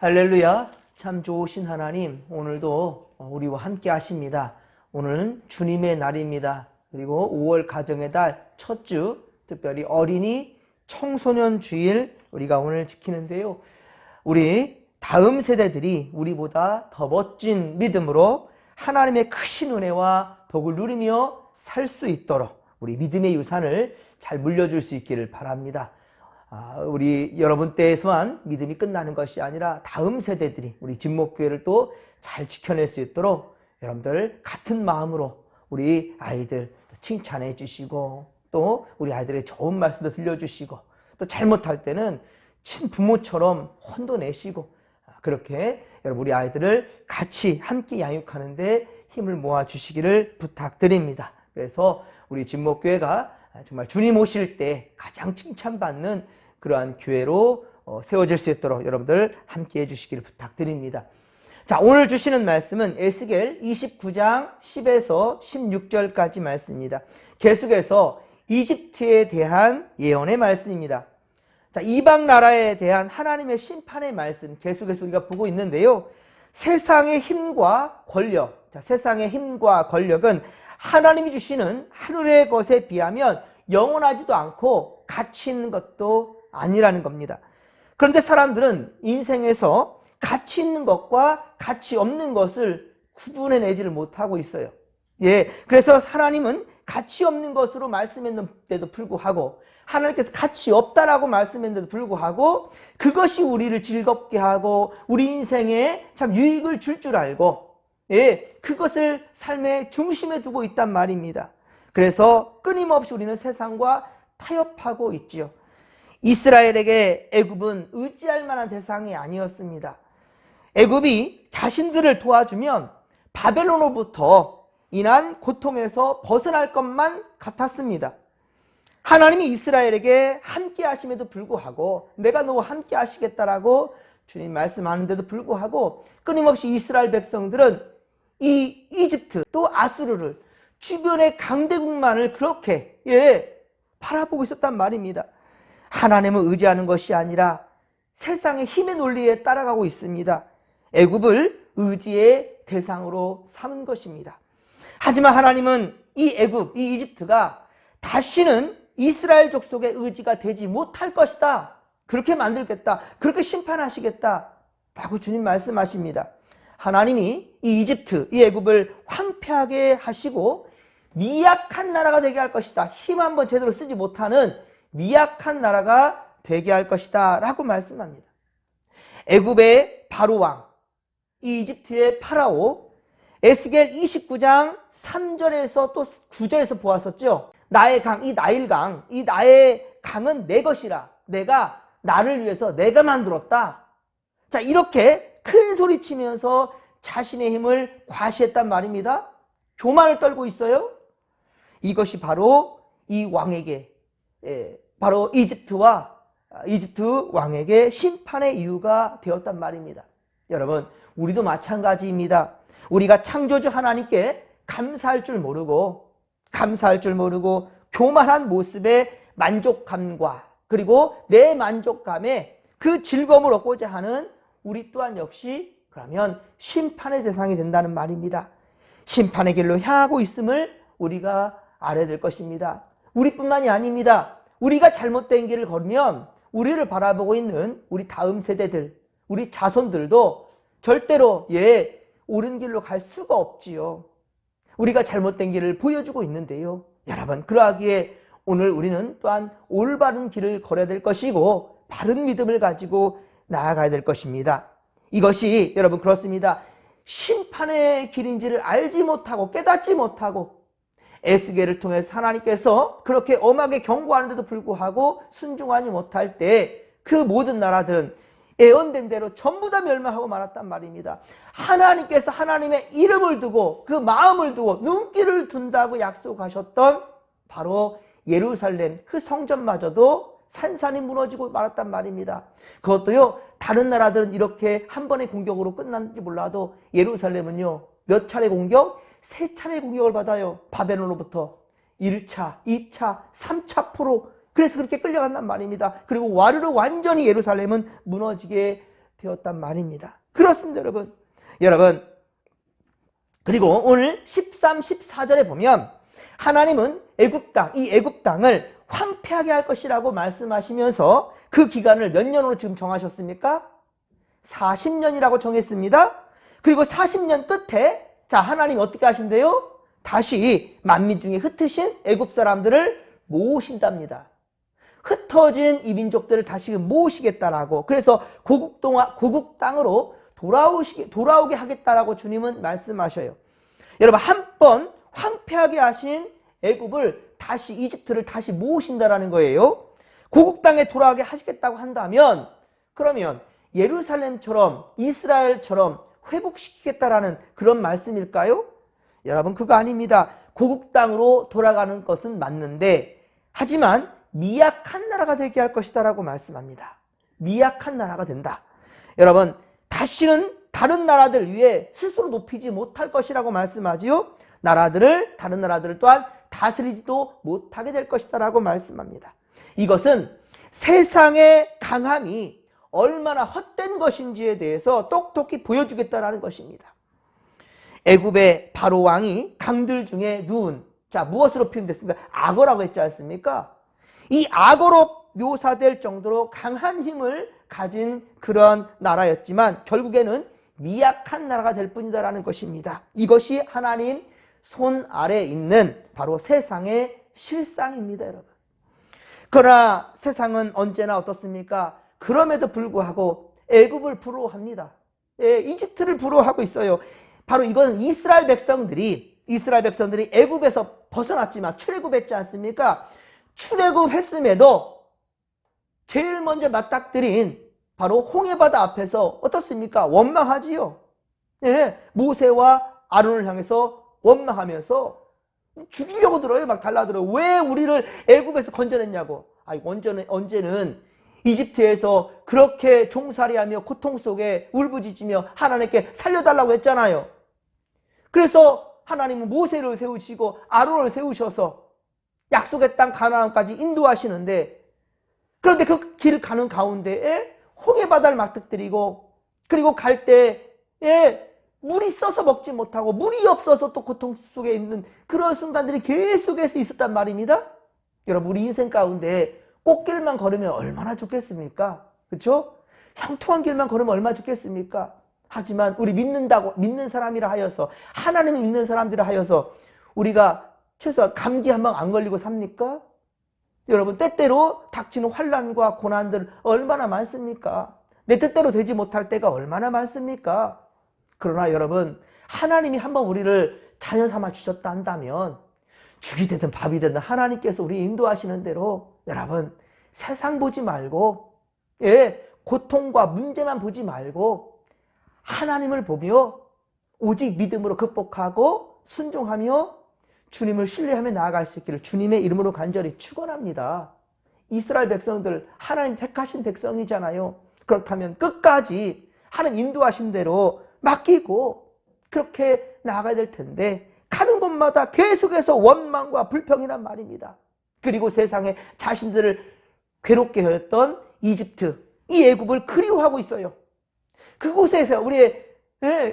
할렐루야. 참 좋으신 하나님, 오늘도 우리와 함께 하십니다. 오늘은 주님의 날입니다. 그리고 5월 가정의 달 첫 주, 특별히 어린이 청소년 주일 우리가 오늘 지키는데요. 우리 다음 세대들이 우리보다 더 멋진 믿음으로 하나님의 크신 은혜와 복을 누리며 살 수 있도록 우리 믿음의 유산을 잘 물려줄 수 있기를 바랍니다. 우리 여러분 때에서만 믿음이 끝나는 것이 아니라 다음 세대들이 우리 진목교회를 또 잘 지켜낼 수 있도록 여러분들 같은 마음으로 우리 아이들 칭찬해 주시고 또 우리 아이들의 좋은 말씀도 들려주시고 또 잘못할 때는 친부모처럼 혼도 내시고 그렇게 여러분 우리 아이들을 같이 함께 양육하는데 힘을 모아 주시기를 부탁드립니다. 그래서 우리 진목교회가 정말 주님 오실 때 가장 칭찬받는 그러한 교회로 세워질 수 있도록 여러분들 함께 해주시기를 부탁드립니다. 자, 오늘 주시는 말씀은 에스겔 29장 10에서 16절까지 말씀입니다. 계속해서 이집트에 대한 예언의 말씀입니다. 자, 이방 나라에 대한 하나님의 심판의 말씀 계속해서 우리가 보고 있는데요. 세상의 힘과 권력, 자, 세상의 힘과 권력은 하나님이 주시는 하늘의 것에 비하면 영원하지도 않고 가치 있는 것도 아니라는 겁니다. 그런데 사람들은 인생에서 가치 있는 것과 가치 없는 것을 구분해내지를 못하고 있어요. 그래서 하나님은 가치 없는 것으로 말씀했는데도 불구하고 하나님께서 가치 없다라고 말씀했는데도 불구하고 그것이 우리를 즐겁게 하고 우리 인생에 참 유익을 줄 알고 그것을 삶의 중심에 두고 있단 말입니다. 그래서 끊임없이 우리는 세상과 타협하고 있지요. 이스라엘에게 애굽은 의지할 만한 대상이 아니었습니다. 애굽이 자신들을 도와주면 바벨론으로부터 인한 고통에서 벗어날 것만 같았습니다. 하나님이 이스라엘에게 함께 하심에도 불구하고 내가 너와 함께 하시겠다라고 주님 말씀하는데도 불구하고 끊임없이 이스라엘 백성들은 이 이집트 또 아수르를 주변의 강대국만을 그렇게 바라보고 있었단 말입니다. 하나님을 의지하는 것이 아니라 세상의 힘의 논리에 따라가고 있습니다. 애굽을 의지의 대상으로 삼은 것입니다. 하지만 하나님은 이 애굽, 이 이집트가 다시는 이스라엘 족속의 의지가 되지 못할 것이다. 그렇게 만들겠다. 그렇게 심판하시겠다. 라고 주님 말씀하십니다. 하나님이 이 이집트, 이 애굽을 황폐하게 하시고 미약한 나라가 되게 할 것이다. 힘 한번 제대로 쓰지 못하는 미약한 나라가 되게 할 것이다 라고 말씀합니다. 애굽의 바로왕, 이 이집트의 파라오, 에스겔 29장 3절에서 또 9절에서 보았었죠. 나의 강, 이 나일강, 이 나의 강은 내 것이라. 내가 나를 위해서 내가 만들었다. 자, 이렇게 큰 소리 치면서 자신의 힘을 과시했단 말입니다. 교만을 떨고 있어요. 이것이 바로 이 왕에게 바로 이집트 왕에게 심판의 이유가 되었단 말입니다. 여러분, 우리도 마찬가지입니다. 우리가 창조주 하나님께 감사할 줄 모르고 교만한 모습의 만족감과 그리고 내 만족감에 그 즐거움을 얻고자 하는 우리 또한 역시 그러면 심판의 대상이 된다는 말입니다. 심판의 길로 향하고 있음을 우리가 알아야 될 것입니다. 우리뿐만이 아닙니다. 우리가 잘못된 길을 걸으면 우리를 바라보고 있는 우리 다음 세대들, 우리 자손들도 절대로 옳은 길로 갈 수가 없지요. 우리가 잘못된 길을 보여주고 있는데요. 여러분, 그러하기에 오늘 우리는 또한 올바른 길을 걸어야 될 것이고 바른 믿음을 가지고 나아가야 될 것입니다. 이것이 여러분 그렇습니다. 심판의 길인지를 알지 못하고 깨닫지 못하고 에스겔을 통해서 하나님께서 그렇게 엄하게 경고하는데도 불구하고 순종하지 못할 때 그 모든 나라들은 예언된 대로 전부 다 멸망하고 말았단 말입니다. 하나님께서 하나님의 이름을 두고 그 마음을 두고 눈길을 둔다고 약속하셨던 바로 예루살렘 그 성전마저도 산산이 무너지고 말았단 말입니다. 그것도요, 다른 나라들은 이렇게 한 번의 공격으로 끝났는지 몰라도 예루살렘은요, 몇 차례 공격? 3차례 공격을 받아요. 바벨론으로부터 1차, 2차, 3차 포로. 그래서 그렇게 끌려간단 말입니다. 그리고 와르르 완전히 예루살렘은 무너지게 되었단 말입니다. 그렇습니다, 여러분. 여러분, 그리고 오늘 13, 14절에 보면 하나님은 애굽 땅, 이 애굽 땅을 황폐하게 할 것이라고 말씀하시면서 그 기간을 몇 년으로 지금 정하셨습니까? 40년이라고 정했습니다. 그리고 40년 끝에 자, 하나님이 어떻게 하신대요? 다시 만민 중에 흩으신 애굽 사람들을 모으신답니다. 흩어진 이 민족들을 다시 모으시겠다라고, 그래서 고국 땅으로 돌아오게 하겠다라고 주님은 말씀하셔요. 여러분, 한 번 황폐하게 하신 애굽을 다시, 이집트를 다시 모으신다라는 거예요. 고국 땅에 돌아오게 하시겠다고 한다면, 그러면 예루살렘처럼, 이스라엘처럼 회복시키겠다라는 그런 말씀일까요? 여러분, 그거 아닙니다. 고국 땅으로 돌아가는 것은 맞는데, 하지만 미약한 나라가 되게 할 것이다 라고 말씀합니다. 미약한 나라가 된다. 여러분, 다시는 다른 나라들 위에 스스로 높이지 못할 것이라고 말씀하지요. 다른 나라들을 또한 다스리지도 못하게 될 것이다 라고 말씀합니다. 이것은 세상의 강함이 얼마나 헛된 것인지에 대해서 똑똑히 보여주겠다라는 것입니다. 애굽의 바로 왕이 강들 중에 누운, 자, 무엇으로 표현됐습니까? 악어라고 했지 않습니까? 이 악어로 묘사될 정도로 강한 힘을 가진 그런 나라였지만 결국에는 미약한 나라가 될 뿐이다라는 것입니다. 이것이 하나님 손 아래에 있는 바로 세상의 실상입니다, 여러분. 그러나 세상은 언제나 어떻습니까? 그럼에도 불구하고 애굽을 부러워합니다. 이집트를 부러워하고 있어요. 바로 이건 이스라엘 백성들이 애굽에서 벗어났지만 출애굽했지 않습니까? 출애굽했음에도 제일 먼저 맞닥뜨린 바로 홍해바다 앞에서 어떻습니까? 원망하지요. 모세와 아론을 향해서 원망하면서 죽이려고 들어요. 막 달라들어요. 왜 우리를 애굽에서 건져냈냐고. 언제는 이집트에서 그렇게 종살이하며 고통 속에 울부짖으며 하나님께 살려달라고 했잖아요. 그래서 하나님은 모세를 세우시고 아론을 세우셔서 약속의 땅 가나안까지 인도하시는데, 그런데 그 길을 가는 가운데에 홍해바다를 맞닥뜨리고, 그리고 갈 때에 물이 써서 먹지 못하고 물이 없어서 또 고통 속에 있는 그런 순간들이 계속해서 있었단 말입니다. 여러분, 우리 인생 가운데 꽃길만 걸으면 얼마나 좋겠습니까? 그렇죠? 형통한 길만 걸으면 얼마나 좋겠습니까? 하지만 우리 믿는 사람이라 하여서, 하나님을 믿는 사람들이라 하여서 우리가 최소한 감기 한 방 안 걸리고 삽니까? 여러분, 때때로 닥치는 환난과 고난들 얼마나 많습니까? 내 뜻대로 되지 못할 때가 얼마나 많습니까? 그러나 여러분, 하나님이 한번 우리를 자녀 삼아 주셨다 한다면 죽이 되든 밥이 되든 하나님께서 우리 인도하시는 대로 여러분, 세상 보지 말고 고통과 문제만 보지 말고 하나님을 보며 오직 믿음으로 극복하고 순종하며 주님을 신뢰하며 나아갈 수 있기를 주님의 이름으로 간절히 축원합니다. 이스라엘 백성들 하나님 택하신 백성이잖아요. 그렇다면 끝까지 하나님 인도하신 대로 맡기고 그렇게 나아가야 될 텐데 가는 곳마다 계속해서 원망과 불평이란 말입니다. 그리고 세상에 자신들을 괴롭게 하였던 이집트, 이 애굽을 그리워하고 있어요. 그곳에서 우리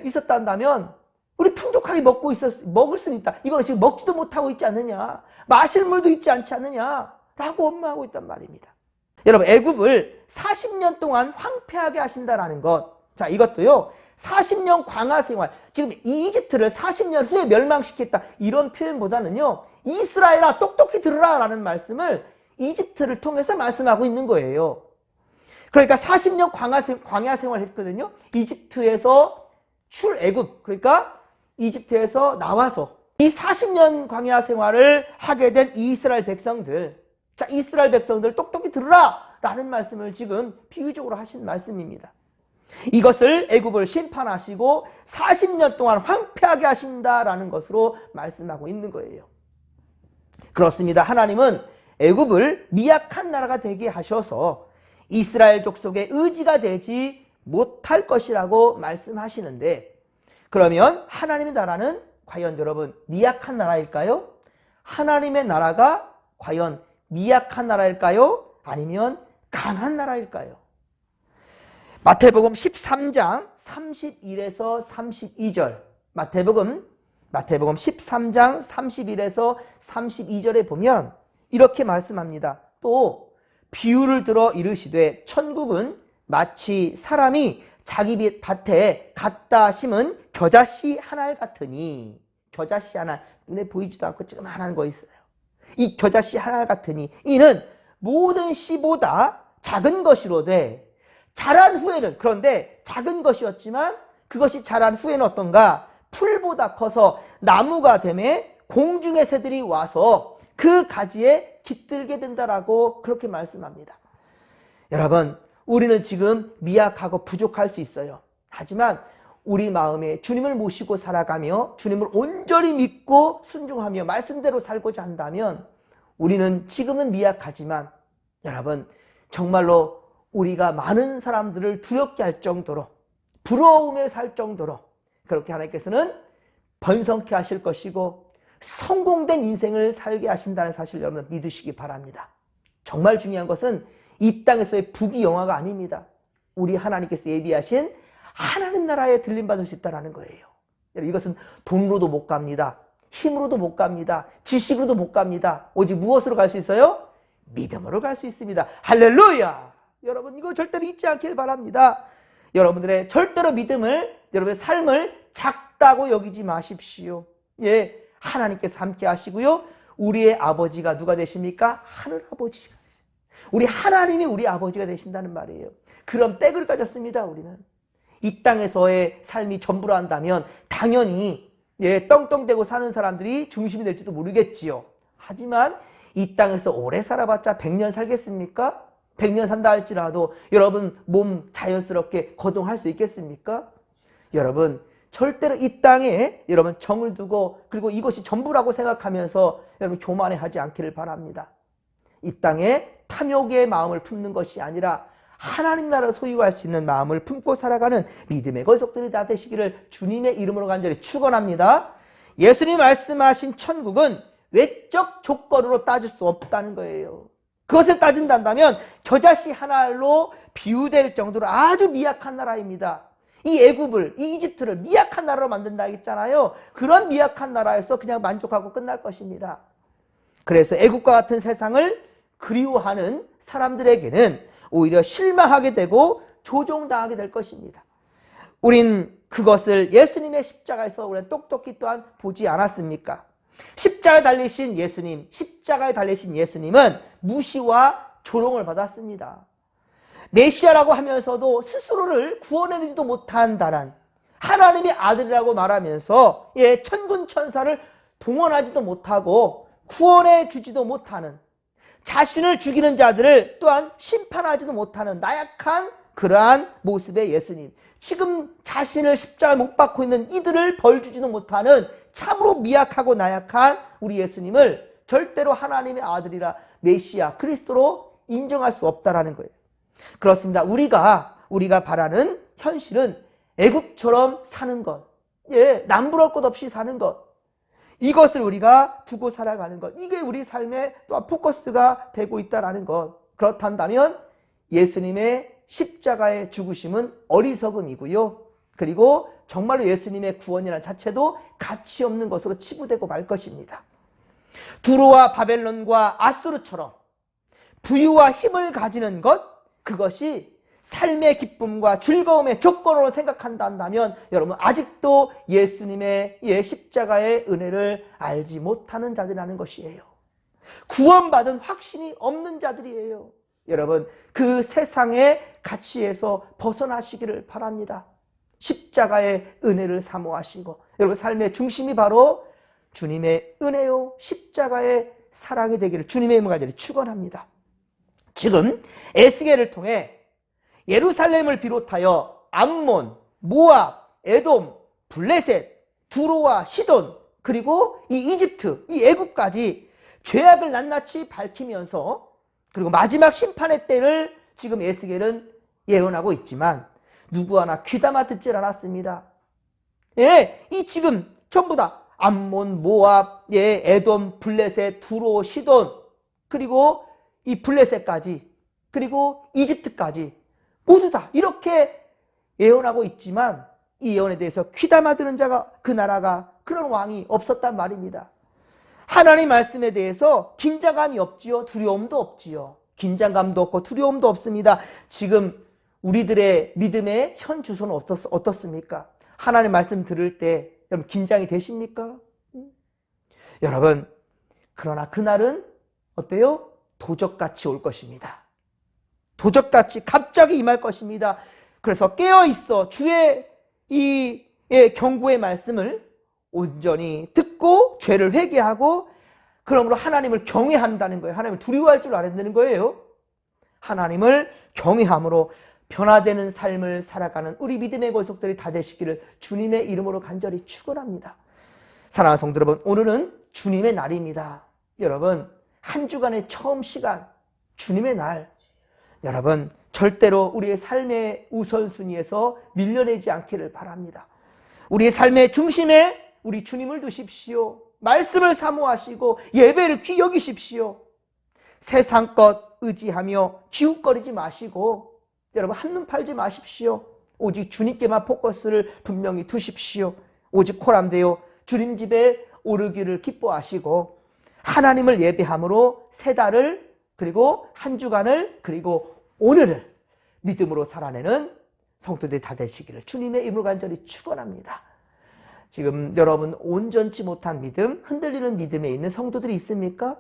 있었단다면 우리 풍족하게 먹을 수는 있다. 이건 지금 먹지도 못하고 있지 않느냐, 마실 물도 있지 않지 않느냐 라고 원망하고 있단 말입니다. 여러분, 애굽을 40년 동안 황폐하게 하신다라는 것, 자, 이것도요 40년 광야 생활, 지금 이 이집트를 40년 후에 멸망시켰다 이런 표현보다는요, 이스라엘아 똑똑히 들으라 라는 말씀을 이집트를 통해서 말씀하고 있는 거예요. 그러니까 40년 광야 생활을 했거든요. 이집트에서 출애굽, 그러니까 이집트에서 나와서 이 40년 광야 생활을 하게 된 이스라엘 백성들, 자, 이스라엘 백성들 똑똑히 들으라 라는 말씀을 지금 비유적으로 하신 말씀입니다. 이것을 애굽을 심판하시고 40년 동안 황폐하게 하신다라는 것으로 말씀하고 있는 거예요. 그렇습니다. 하나님은 애굽을 미약한 나라가 되게 하셔서 이스라엘 족속의 의지가 되지 못할 것이라고 말씀하시는데, 그러면 하나님의 나라는 과연 여러분 미약한 나라일까요? 하나님의 나라가 과연 미약한 나라일까요? 아니면 강한 나라일까요? 마태복음 13장 31에서 32절, 마태복음 13장 31에서 32절에 보면 이렇게 말씀합니다. 또 비유를 들어 이르시되 천국은 마치 사람이 자기 밭에 갖다 심은 겨자씨 한 알 같으니, 겨자씨 한 알, 눈에 보이지도 않고 찌그만한 거 있어요. 이 겨자씨 한 알 같으니 이는 모든 씨보다 작은 것이로되 자란 후에는, 그런데 작은 것이었지만 그것이 자란 후에는 어떤가? 풀보다 커서 나무가 되매 공중의 새들이 와서 그 가지에 깃들게 된다라고 그렇게 말씀합니다. 여러분, 우리는 지금 미약하고 부족할 수 있어요. 하지만 우리 마음에 주님을 모시고 살아가며 주님을 온전히 믿고 순종하며 말씀대로 살고자 한다면 우리는 지금은 미약하지만 여러분, 정말로 우리가 많은 사람들을 두렵게 할 정도로, 부러움에 살 정도로 그렇게 하나님께서는 번성케 하실 것이고 성공된 인생을 살게 하신다는 사실 여러분 믿으시기 바랍니다. 정말 중요한 것은 이 땅에서의 부귀영화가 아닙니다. 우리 하나님께서 예비하신 하나님 나라에 들림받을 수 있다는 거예요. 이것은 돈으로도 못 갑니다. 힘으로도 못 갑니다. 지식으로도 못 갑니다. 오직 무엇으로 갈 수 있어요? 믿음으로 갈 수 있습니다. 할렐루야! 여러분, 이거 절대로 잊지 않길 바랍니다. 여러분들의 절대로 믿음을, 여러분의 삶을 작다고 여기지 마십시오. 예, 하나님께서 함께 하시고요. 우리의 아버지가 누가 되십니까? 하늘 아버지가. 우리 하나님이 우리 아버지가 되신다는 말이에요. 그런 백을 가졌습니다. 우리는 이 땅에서의 삶이 전부로 한다면 당연히 떵떵대고 사는 사람들이 중심이 될지도 모르겠지요. 하지만 이 땅에서 오래 살아봤자 100년 살겠습니까? 100년 산다 할지라도 여러분 몸 자연스럽게 거동할 수 있겠습니까? 여러분, 절대로 이 땅에 여러분 정을 두고 그리고 이것이 전부라고 생각하면서 여러분 교만해하지 않기를 바랍니다. 이 땅에 탐욕의 마음을 품는 것이 아니라 하나님 나라를 소유할 수 있는 마음을 품고 살아가는 믿음의 권속들이 다 되시기를 주님의 이름으로 간절히 축원합니다. 예수님 말씀하신 천국은 외적 조건으로 따질 수 없다는 거예요. 그것을 따진다면 겨자씨 한 알로 비유될 정도로 아주 미약한 나라입니다. 이 애굽을, 이 이집트를 미약한 나라로 만든다 했잖아요. 그런 미약한 나라에서 그냥 만족하고 끝날 것입니다. 그래서 애굽과 같은 세상을 그리워하는 사람들에게는 오히려 실망하게 되고 조종당하게 될 것입니다. 우린 그것을 예수님의 십자가에서 우리는 똑똑히 또한 보지 않았습니까? 십자가에 달리신 예수님, 십자가에 달리신 예수님은 무시와 조롱을 받았습니다. 메시아라고 하면서도 스스로를 구원해내지도 못한다란, 하나님의 아들이라고 말하면서 천군 천사를 동원하지도 못하고 구원해 주지도 못하는, 자신을 죽이는 자들을 또한 심판하지도 못하는 나약한 그러한 모습의 예수님, 지금 자신을 십자가에 못 박고 있는 이들을 벌 주지도 못하는 참으로 미약하고 나약한 우리 예수님을 절대로 하나님의 아들이라 메시아 그리스도로 인정할 수 없다라는 거예요. 그렇습니다. 우리가 바라는 현실은 애굽처럼 사는 것, 남부러울 것 없이 사는 것, 이것을 우리가 두고 살아가는 것, 이게 우리 삶의 또한 포커스가 되고 있다는 것. 그렇단다면 예수님의 십자가의 죽으심은 어리석음이고요. 그리고 정말로 예수님의 구원이라는 자체도 가치 없는 것으로 치부되고 말 것입니다. 두로와 바벨론과 아수르처럼 부유와 힘을 가지는 것, 그것이 삶의 기쁨과 즐거움의 조건으로 생각한다면 여러분 아직도 예수님의 십자가의 은혜를 알지 못하는 자들이라는 것이에요. 구원받은 확신이 없는 자들이에요. 여러분, 그 세상의 가치에서 벗어나시기를 바랍니다. 십자가의 은혜를 사모하시고, 여러분 삶의 중심이 바로 주님의 은혜요 십자가의 사랑이 되기를 주님의 이름으로 간절히 축원합니다. 지금 에스겔을 통해 예루살렘을 비롯하여 암몬, 모압, 에돔, 블레셋, 두로와 시돈, 그리고 이 이집트, 이 애굽까지 죄악을 낱낱이 밝히면서 그리고 마지막 심판의 때를 지금 에스겔은 예언하고 있지만 누구 하나 귀담아 듣질 않았습니다. 이 지금 전부 다 암몬, 모압, 에돔, 블레셋, 두로, 시돈, 그리고 이 블레셋까지, 그리고 이집트까지 모두 다 이렇게 예언하고 있지만 이 예언에 대해서 귀담아 들은 자가, 그 나라가, 그런 왕이 없었단 말입니다. 하나님 말씀에 대해서 긴장감이 없지요. 두려움도 없지요. 긴장감도 없고 두려움도 없습니다. 지금 우리들의 믿음의 현 주소는 어떻습니까? 하나님 말씀 들을 때 여러분 긴장이 되십니까? 여러분, 그러나 그날은 어때요? 도적같이 올 것입니다. 도적같이 갑자기 임할 것입니다. 그래서 깨어있어 주의 이 경고의 말씀을 온전히 듣고 죄를 회개하고, 그러므로 하나님을 경외한다는 거예요. 하나님을 두려워할 줄 알아야 되는 거예요. 하나님을 경외함으로 변화되는 삶을 살아가는 우리 믿음의 권속들이 다 되시기를 주님의 이름으로 간절히 축원합니다. 사랑하는 성도 여러분, 오늘은 주님의 날입니다. 여러분, 한 주간의 처음 시간, 주님의 날, 여러분 절대로 우리의 삶의 우선순위에서 밀려내지 않기를 바랍니다. 우리의 삶의 중심에 우리 주님을 두십시오. 말씀을 사모하시고 예배를 귀히 여기십시오. 세상 것 의지하며 기웃거리지 마시고 여러분 한눈 팔지 마십시오. 오직 주님께만 포커스를 분명히 두십시오. 오직 코람되어 주님 집에 오르기를 기뻐하시고 하나님을 예배함으로 세 달을, 그리고 한 주간을, 그리고 오늘을 믿음으로 살아내는 성도들이 다 되시기를 주님의 이름으로 간절히 축원합니다. 지금 여러분 온전치 못한 믿음, 흔들리는 믿음에 있는 성도들이 있습니까?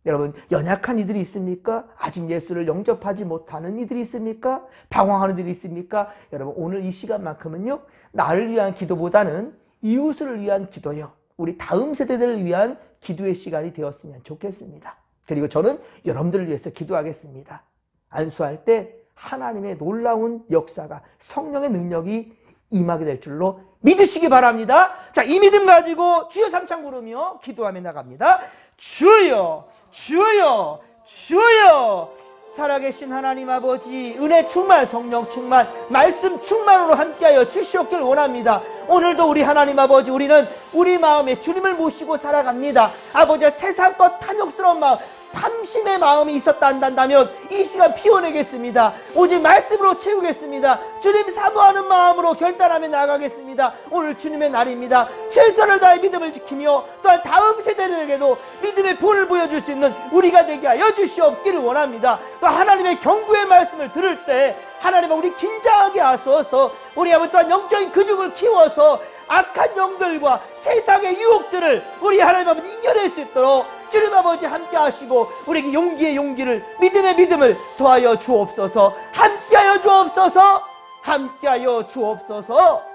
여러분 연약한 이들이 있습니까? 아직 예수를 영접하지 못하는 이들이 있습니까? 방황하는 이들이 있습니까? 여러분 오늘 이 시간만큼은요, 나를 위한 기도보다는 이웃을 위한 기도요, 우리 다음 세대들을 위한 기도의 시간이 되었으면 좋겠습니다. 그리고 저는 여러분들을 위해서 기도하겠습니다. 안수할 때 하나님의 놀라운 역사가, 성령의 능력이 임하게 될 줄로 믿으시기 바랍니다. 자, 이 믿음 가지고 주여 삼창 부르며 기도하며 나갑니다. 주여, 주여, 주여. 살아계신 하나님 아버지, 은혜 충만, 성령 충만, 말씀 충만으로 함께하여 주시옵길 원합니다. 오늘도 우리 하나님 아버지, 우리는 우리 마음에 주님을 모시고 살아갑니다. 아버지, 세상 것 탐욕스러운 마음, 탐심의 마음이 있었다 한다면 이 시간 피워내겠습니다. 오직 말씀으로 채우겠습니다. 주님 사모하는 마음으로 결단하며 나가겠습니다. 오늘 주님의 날입니다. 최선을 다해 믿음을 지키며 또한 다음 세대들에게도 믿음의 본을 보여줄 수 있는 우리가 되게 하여 주시옵기를 원합니다. 또 하나님의 경고의 말씀을 들을 때 하나님 우리 긴장하게 하소서. 우리 아버지 또한 영적인 근육을 키워서 악한 영들과 세상의 유혹들을 우리 하나님 아버지 이겨낼 수 있도록 주님 아버지 함께 하시고 우리에게 용기의 용기를, 믿음의 믿음을 더하여 주옵소서. 함께하여 주옵소서. 함께하여 주옵소서.